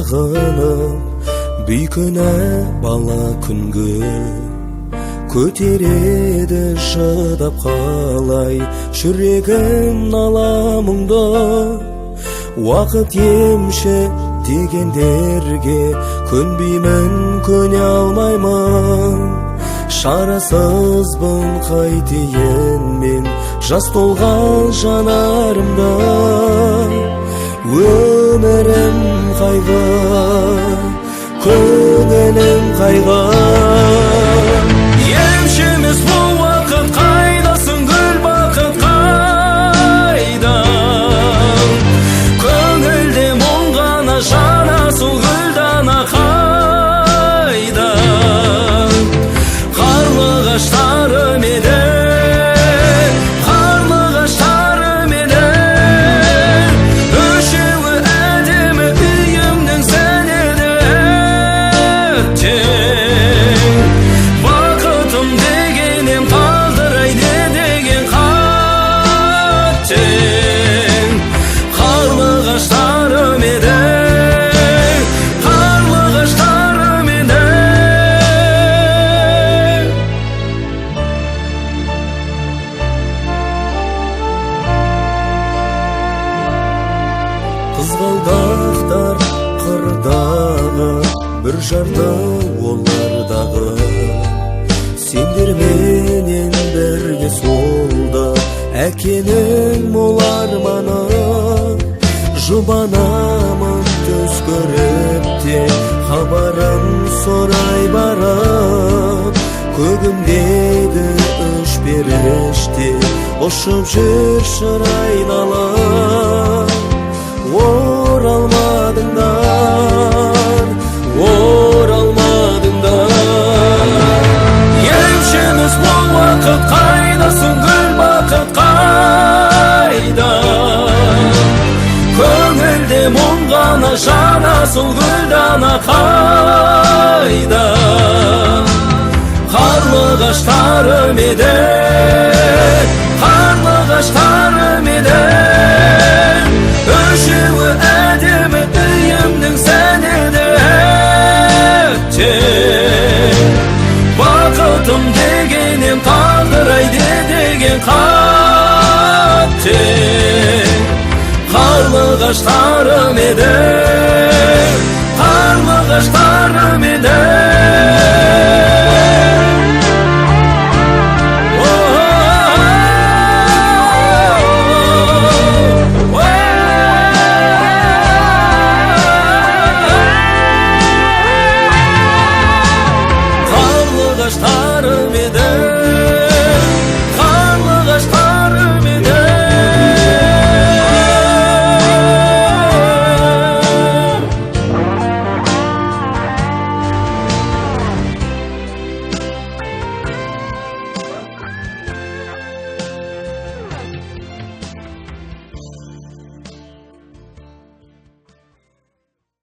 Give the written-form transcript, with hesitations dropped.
сағынып бүйкүнә бала күнгө көтереді шыдап қалай жүрегім наламыңды уақыт емші дегендерге көнбеймін көне алмаймын шарасызбын қайтейін мен жас толған жанарымда өмірім қайғы көңілім қайғы емшіміз бұл уақыт қайдасың гүл бақыт қайда көңілде мұң ғана жанасың гүлдана қайда қарлығаштарым еді қарлығаштарым еді үшеуі әдемі үйімнің сен еді бақытым дегенем қалдырайды деген қаттен қарлығаштарым еді қарлығаштарым еді қызғалдақтар қырдағы бір жарда олардағы сендерменен бірге солды әкенің мол арманы жұбанамын төс көріп те хабарын сорай барып көгімдегі үш періште ұшып жүр шыр айналып оралмадыңдар емшіміз бұл уақыт қайдасың гүл бақыт қайда көңілде мұң ғана жанасың гүлдана қайда қарлығаштарым еді қарлығаштарым еді үшеуі әдемі үйімнің сен еді бақытым дегенем қалдырайды деген қаттен қарлығаштарым еді қарлығаштарым еді